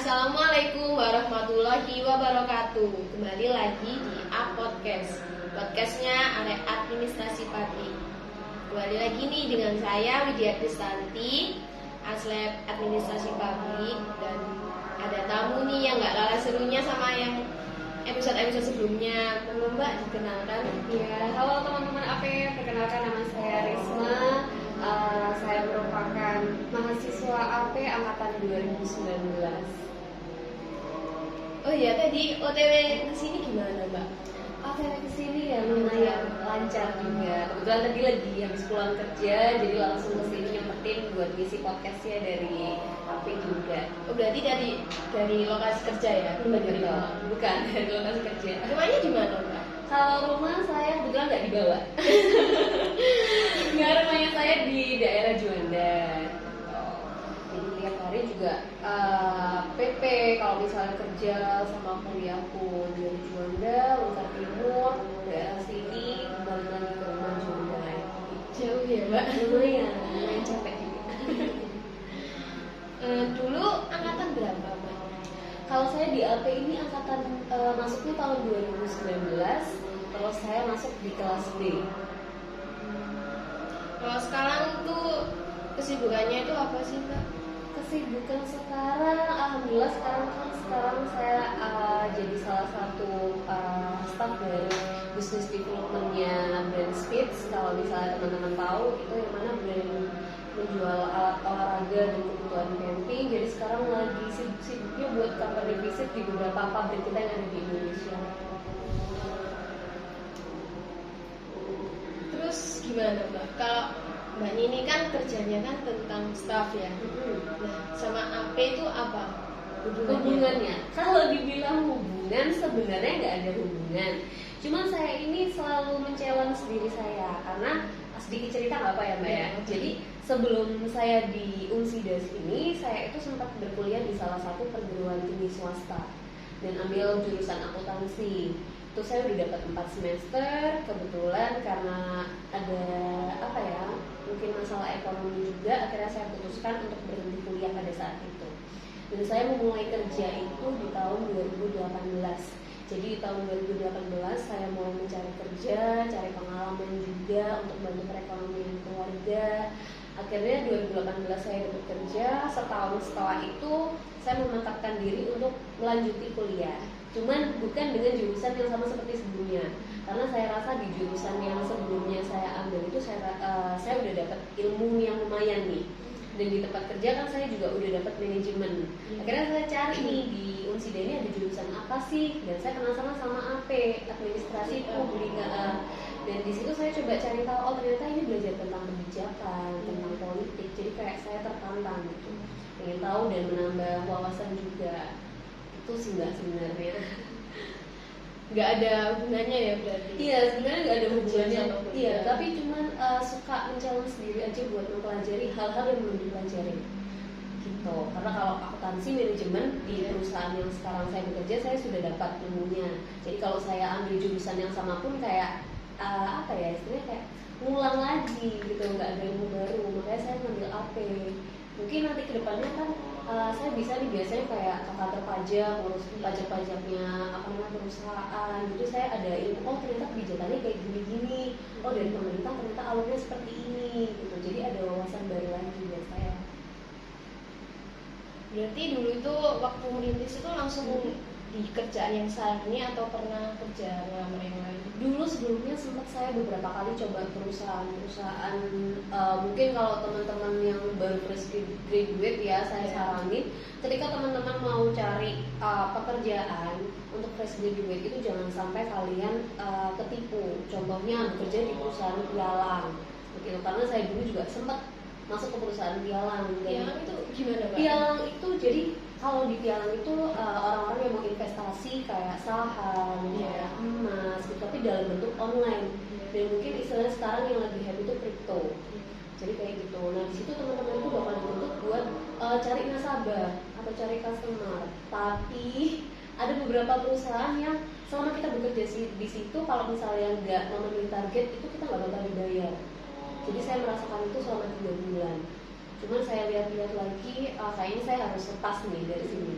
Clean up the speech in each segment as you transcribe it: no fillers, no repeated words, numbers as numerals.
Assalamualaikum warahmatullahi wabarakatuh. Kembali lagi di Podcast. Podcastnya Arek Administrasi Pagi. Kembali lagi nih dengan saya Widya Kristanti, Aslep Administrasi Pagi, dan ada tamu nih yang gak kalah serunya sama yang episode-episode sebelumnya. Perlu Mbak dikenalkan? Ya, halo teman-teman AP, perkenalkan nama saya Risma. Saya merupakan mahasiswa AP angkatan 2019. Oh iya, tadi OTW kesini gimana Mbak? OTW kesini ya lumayan lancar juga. Kebetulan tadi lagi habis pulang kerja, jadi langsung kesini nyempetin buat ngisi podcastnya dari AP juga. Oh berarti dari lokasi kerja ya? Betul, bukan dari lokasi kerja. Rumahnya di mana Mbak? Kalau rumah saya kebetulan nggak dibawa. Nggak, rumahnya saya di daerah Juanda. Jadi tiap hari juga PP kalau misalnya kerja sama kuliah pun dari Juanda, Lingkar Timur, daerah sini kembali lagi ke rumah Juanda. Jauh ya Mbak? Lumayan capek juga. Dulu angkatan berapa Mbak? Kalau saya di AP ini angkatan masuknya tahun 2019, terus saya masuk di kelas B. Kalau sekarang tuh kesibukannya itu apa sih Mbak? Kesibukan sekarang, alhamdulillah sekarang saya jadi salah satu staff dari business developmentnya brand Spitz. Kalau misalnya teman-teman tahu, itu yang mana brand menjual alat olahraga dan kebutuhan camping. Jadi sekarang lagi sibuk-sibuknya buat company visit di beberapa pabrik kita yang ada di Indonesia. Terus gimana Mbak? Kalau Mbak Nini kan kerjanya kan tentang staff ya. Nah, sama AP itu apa Hubungannya? Kalau dibilang hubungan, sebenarnya nggak ada hubungan. Cuma saya ini selalu men-challenge diri saya, karena sedikit cerita nggak apa ya Mbak ya. Jadi sebelum saya di Unsidas ini, saya itu sempat berkuliah di salah satu perguruan tinggi swasta dan ambil jurusan akuntansi. Itu saya udah dapat 4 semester. Kebetulan karena ada mungkin masalah ekonomi juga, akhirnya saya putuskan untuk berhenti kuliah pada saat itu. Dan saya memulai kerja itu di tahun 2018. Jadi di tahun 2018 saya mulai mencari kerja, cari pengalaman juga untuk bantu perekonomian keluarga. Akhirnya 2018 saya dapat kerja. Setahun setelah itu saya memantapkan diri untuk melanjuti kuliah. Cuman bukan dengan jurusan yang sama seperti sebelumnya, karena saya rasa di jurusan yang sebelumnya saya ambil itu saya udah dapat ilmu yang lumayan nih. Dan di tempat kerja kan saya juga udah dapat manajemen. Akhirnya saya cari nih di Unsida ini ada jurusan apa sih, dan saya penasaran sama AP, administrasi publik. Dan di situ saya coba cari tahu, oh ternyata ini belajar tentang kebijakan, tentang politik. Jadi kayak saya tertantang gitu, pengen tahu dan menambah wawasan juga. Itu sih nggak sebenarnya. Nggak ada hubungannya ya berarti? Iya, sebenarnya nggak ada hubungannya. Iya, ya. tapi cuman suka men-challenge sendiri aja buat mempelajari hal-hal yang belum dipelajari gitu. Karena kalau akuntansi manajemen di perusahaan yang sekarang saya bekerja, saya sudah dapat ilmunya. Jadi kalau saya ambil jurusan yang sama pun kayak istilahnya kayak ngulang lagi gitu, nggak ada ilmu baru. Makanya saya ngambil AP. Mungkin nanti kedepannya kan saya bisa nih biasanya kayak ke kantor pajak, ngurus pajak-pajaknya perusahaan gitu. Saya ada ilmu, oh ternyata kebijakannya kayak gini-gini, oh dari pemerintah ternyata alurnya seperti ini gitu. Jadi ada wawasan baru lagi buat saya. Berarti dulu itu waktu merintis itu langsung di kerjaan yang sekarang ini atau pernah kerja ngelamar yang lain? Dulu sebelumnya sempat saya beberapa kali coba perusahaan mungkin kalau teman-teman yang baru fresh graduate ya, saya saranin ketika teman-teman mau cari pekerjaan untuk fresh graduate itu jangan sampai kalian ketipu. Contohnya bekerja di perusahaan pialang gitu, karena saya dulu juga sempat masuk ke perusahaan pialang. Pialang itu gimana Mbak? Pialang itu jadi kalau di pialang itu orang-orang yang mau investasi kayak saham, kayak emas, gitu, tapi dalam bentuk online. Dan mungkin istilahnya sekarang yang lagi hype itu crypto. Jadi kayak gitu. Nah di situ teman-teman itu bakal dituntut buat cari nasabah atau cari customer. Tapi ada beberapa perusahaan yang selama kita bekerja di situ, kalau misalnya nggak memenuhi target itu kita nggak bakal dibayar. Jadi saya merasakan itu selama 3 bulan. Cuman saya lihat-lihat lagi, kayaknya saya harus lepas nih dari sini.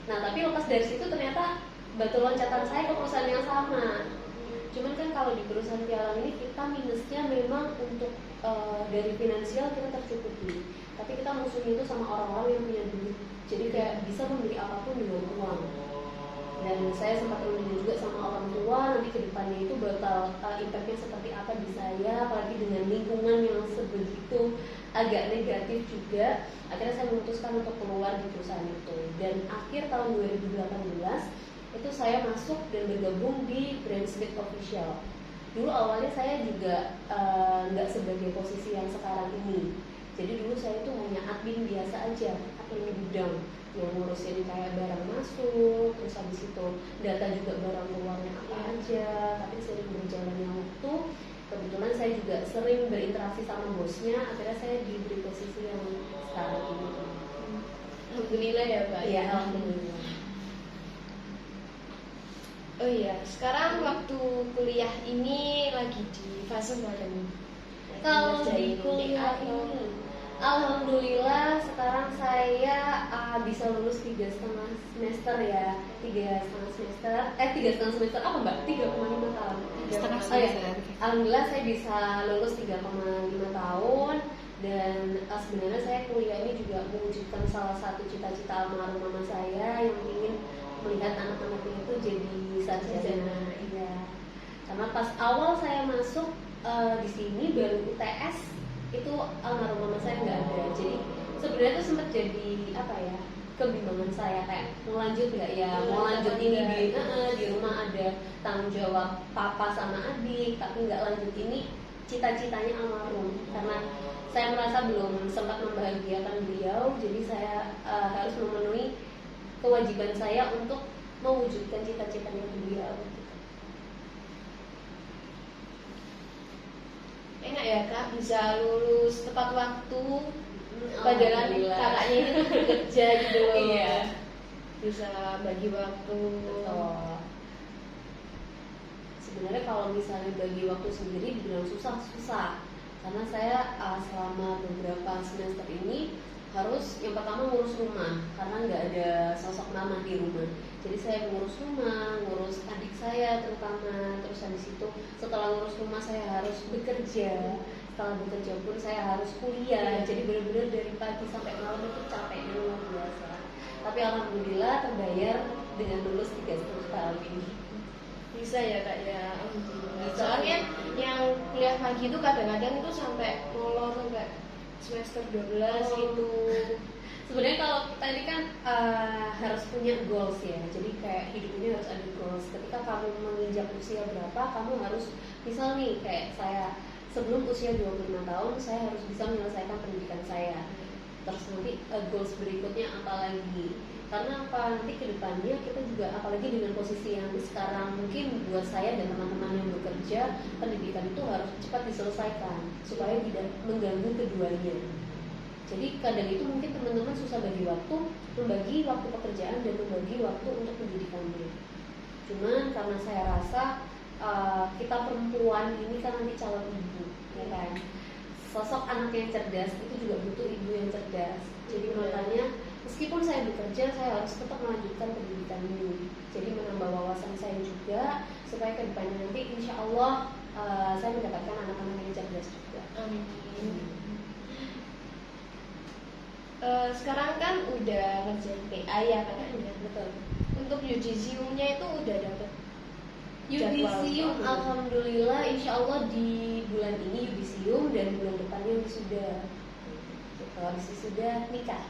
Nah tapi lepas dari situ ternyata batu loncatan saya ke perusahaan yang sama. Cuman kan kalau di perusahaan pialang ini kita minusnya memang untuk dari finansial kita tercukupi, tapi kita musuhnya itu sama orang-orang yang punya duit, jadi kayak bisa membeli apapun dengan uang. Dan saya sempat berunding juga sama orang tua nanti kedepannya itu bakal impactnya seperti apa di saya, apalagi dengan lingkungan yang sebegitu agak negatif juga. Akhirnya saya memutuskan untuk keluar di perusahaan itu, dan akhir tahun 2018 itu saya masuk dan bergabung di Brandsmith Official. Dulu awalnya saya juga nggak sebagai posisi yang sekarang ini. Jadi dulu saya itu hanya admin biasa aja, admin gudang yang ngurusin kayak barang masuk, terus habis itu data juga barang keluarnya apa aja. Tapi sering berjalannya waktu, kebetulan saya juga sering berinteraksi sama bosnya, akhirnya saya diberi posisi yang sekarang ini. Alhamdulillah ya Mbak. Iya, alhamdulillah. Oh iya, sekarang waktu kuliah ini lagi di fase mana nih? Kalau di kuliah ini, alhamdulillah sekarang saya bisa lulus 3,5 semester ya, 3,5 semester apa mbak? 3,5 tahun. Setengah Oh, ya. semester. Alhamdulillah saya bisa lulus 3,5 tahun. Dan sebenarnya saya kuliah ini juga mewujudkan salah satu cita-cita almarhum mama saya yang ingin melihat anak-anaknya itu jadi sarjana. Iya. Karena pas awal saya masuk di sini baru UTS itu almarhum mama saya nggak ada. Jadi sebenarnya itu sempat jadi apa ya, kebimbangan saya kayak mau lanjut nggak ya, mau lanjut ini di rumah ada tanggung jawab papa sama adik, tapi nggak lanjut ini cita-citanya almarhum. Karena saya merasa belum sempat membahagiakan beliau, jadi saya harus memenuhi kewajiban saya untuk mewujudkan cita-citanya beliau. Enak ya Kak, bisa lulus tepat waktu. Padahal kakaknya ini tuh bekerja gitu loh. Iya. Bisa bagi waktu. Betul. Sebenarnya kalau misalnya bagi waktu sendiri dibilang susah, karena saya selama beberapa semester ini harus yang pertama ngurus rumah, karena nggak ada sosok mama di rumah. Jadi saya ngurus rumah, ngurus adik saya terutama. Terus habis itu setelah ngurus rumah saya harus bekerja. Setelah bekerja pun saya harus kuliah. Jadi benar-benar dari pagi sampai malam itu capeknya luar biasa. Tapi alhamdulillah terbayar dengan lulus 3,5 tahun ini. Bisa ya Kak ya. Alhamdulillah. Bisa. Soalnya yang kuliah pagi itu kadang-kadang itu sampai molor sampai semester 12 gitu. Sebenarnya kalau kita ini kan harus punya goals ya. Jadi kayak hidup ini harus ada goals. Ketika kamu menginjak usia berapa, kamu harus misal nih kayak saya sebelum usia 25 tahun saya harus bisa menyelesaikan pendidikan saya. Terus nanti goals berikutnya apa lagi? Karena apa, nanti kedepannya kita juga apalagi dengan posisi yang sekarang mungkin buat saya dan teman-teman yang bekerja, pendidikan itu harus cepat diselesaikan supaya tidak mengganggu keduanya. Jadi kadang itu mungkin teman-teman susah bagi waktu, membagi waktu pekerjaan dan membagi waktu untuk pendidikannya. Cuman karena saya rasa kita perempuan ini kan nanti calon ibu, ya kan? Sosok anak yang cerdas itu juga butuh ibu yang cerdas. Jadi makanya meskipun saya bekerja, saya harus tetap melanjutkan pendidikan ini. Jadi menambah wawasan saya juga supaya kedepannya nanti insya Allah saya mendapatkan anak-anak yang cerdas juga. Amin. Sekarang kan udah ngerjain PA ya kakaknya. Betul. Untuk yudisiumnya itu udah dapet Yudisium, jadwal. alhamdulillah, insya Allah di bulan ini yudisium dan bulan depannya wisuda. Kalau habis wisuda nikah.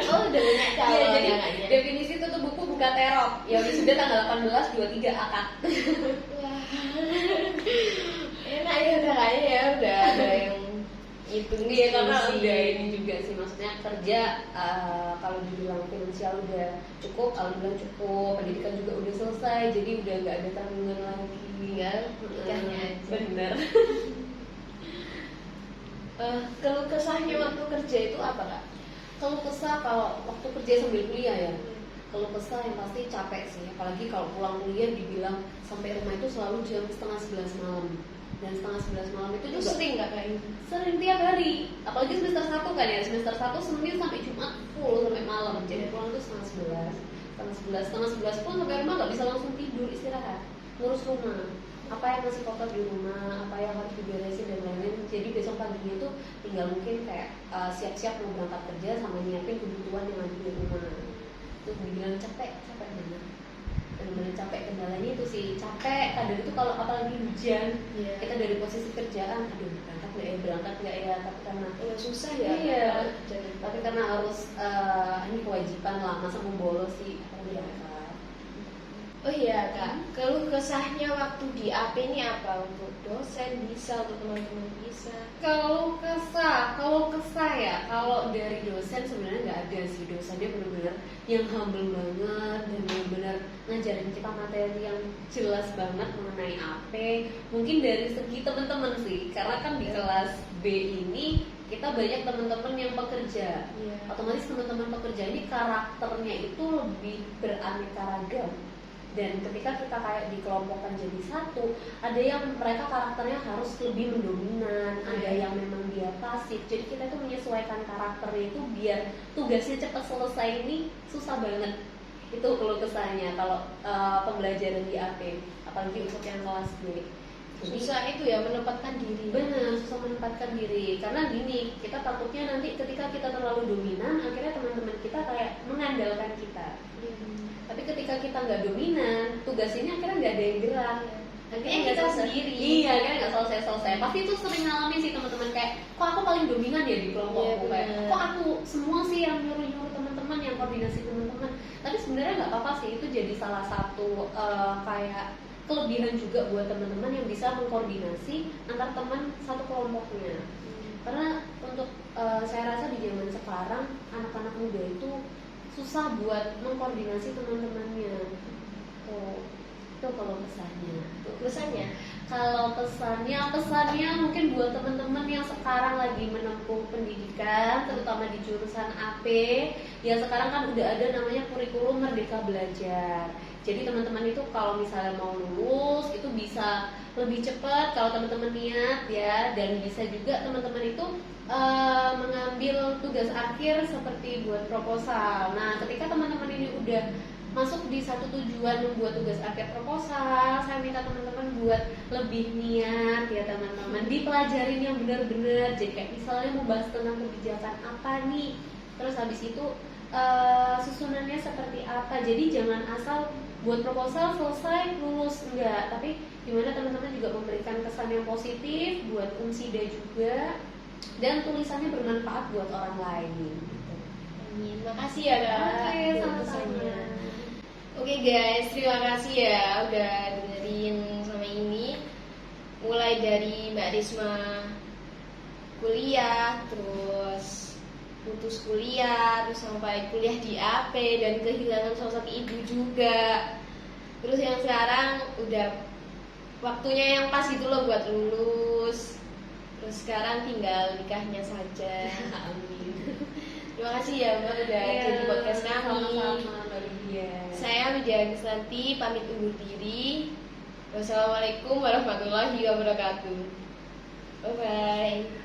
Oh udah banyak calon. Iya, jadi kakaknya. definisi tutup buku buka terop. Ya wisuda tanggal 18, 23 akad. Wah. Enak ya kakaknya ya, udah ada yang hitung Iya, karena skripsi. udah ini juga sih, maksudnya kerja kalau dibilang finansial udah cukup, alhamdulillah cukup, pendidikan juga udah selesai, jadi udah nggak ada tanggungan lagi. Tinggal nikahnya aja. Bener. Keluh kesahnya waktu kerja itu apa Kak? Kalau kesah kalau waktu kerja sambil kuliah ya, kalau kesah yang pasti capek sih, apalagi kalau pulang kuliah dibilang sampai rumah itu selalu jam 10:30 malam. dan setengah 11 malam itu Itu juga sering nggak kayak gitu? sering tiap hari, apalagi semester 1 kan ya, semester 1 Senin sampai Jumat full sampai malam, jadi pulang tuh setengah 11 pun sampai rumah nggak bisa langsung tidur, istirahat, ngurus rumah, apa yang masih kotor di rumah, apa yang harus diberesin dan lain-lain. Jadi besok paginya tuh tinggal mungkin kayak siap-siap mau berangkat kerja sama nyiapin kebutuhan yang ada di rumah. Itu dibilang capek banget, benar-benar capek. Kendalanya itu sih capek kadang itu kalau apalagi hujan, kita dari posisi kerjaan, aduh berangkat nggak ya, tapi karena susah ya. Iya, tapi karena harus ini kewajiban lah, masa mau bolos sih, berangkat. Oh iya Kak, keluh kesahnya waktu di AP ini apa? Untuk dosen bisa, untuk teman-teman bisa? Kalau kesah ya, kalau dari dosen sebenarnya nggak ada sih. Dosennya benar-benar yang humble banget dan benar-benar ngajarin kita materi yang jelas banget mengenai AP. Mungkin dari segi teman-teman sih, karena kan di kelas B ini kita banyak teman-teman yang pekerja. Otomatis teman-teman pekerja ini karakternya itu lebih beraneka ragam. Dan ketika kita kayak dikelompokkan jadi satu, ada yang mereka karakternya harus lebih mendominan, ada yang memang dia pasif. Jadi kita tuh menyesuaikan karakternya itu biar tugasnya cepat selesai, ini susah banget. Itu keluh kesahnya kalau pembelajaran di AP, apalagi untuk yang kelas B. Jadi, susah itu ya menempatkan diri. Benar, susah menempatkan diri. Karena gini, kita takutnya nanti ketika kita terlalu dominan, akhirnya teman-teman kita kayak mengandalkan kita. Tapi ketika kita nggak dominan, tugas ini akhirnya nggak ada yang gerak. Akhirnya kita sendiri. Iya, akhirnya nggak selesai. Pasti itu sering ngalamin sih teman-teman, kayak kok aku paling dominan ya di kelompokku, kayak kok aku semua sih yang nyuruh teman-teman, yang koordinasi teman-teman. Tapi sebenarnya nggak apa-apa sih, itu jadi salah satu kayak kelebihan juga buat teman-teman yang bisa mengkoordinasi antar teman satu kelompoknya. Karena untuk saya rasa di zaman sekarang anak-anak muda itu susah buat mengkoordinasi teman-temannya. Itu kalau pesannya. Kalau pesannya mungkin buat teman-teman yang sekarang lagi menempuh pendidikan, terutama di jurusan AP, ya sekarang kan udah ada namanya kurikulum Merdeka Belajar. Jadi teman-teman itu kalau misalnya mau lulus itu bisa lebih cepat kalau teman-teman niat ya, dan bisa juga teman-teman itu mengambil tugas akhir seperti buat proposal. Nah, ketika teman-teman ini udah masuk di satu tujuan membuat tugas akhir proposal, saya minta teman-teman buat lebih niat ya teman-teman, dipelajarin yang benar-benar. Jadi kayak misalnya mau bahas tentang kebijakan apa nih, terus habis itu susunannya seperti apa. Jadi jangan asal buat proposal selesai lulus, enggak, tapi gimana teman-teman juga memberikan kesan yang positif buat unsida juga, dan tulisannya bermanfaat buat orang lain. Amin. Makasih ya Kak. Oke, sama-sama. Oke guys, terima kasih ya udah dengerin sama ini. Mulai dari Mbak Risma kuliah, terus putus kuliah, terus sampai kuliah di AP dan kehilangan sosok ibu juga. Terus yang sekarang udah waktunya yang pas gitu loh buat lulus. Terus sekarang tinggal nikahnya saja. Amin. Terima kasih ya Mbak udah jadi podcast kami. Sama-sama Mbak Lydia. Saya Widya Agustinanti pamit undur diri. Wassalamualaikum warahmatullahi wabarakatuh. Bye bye.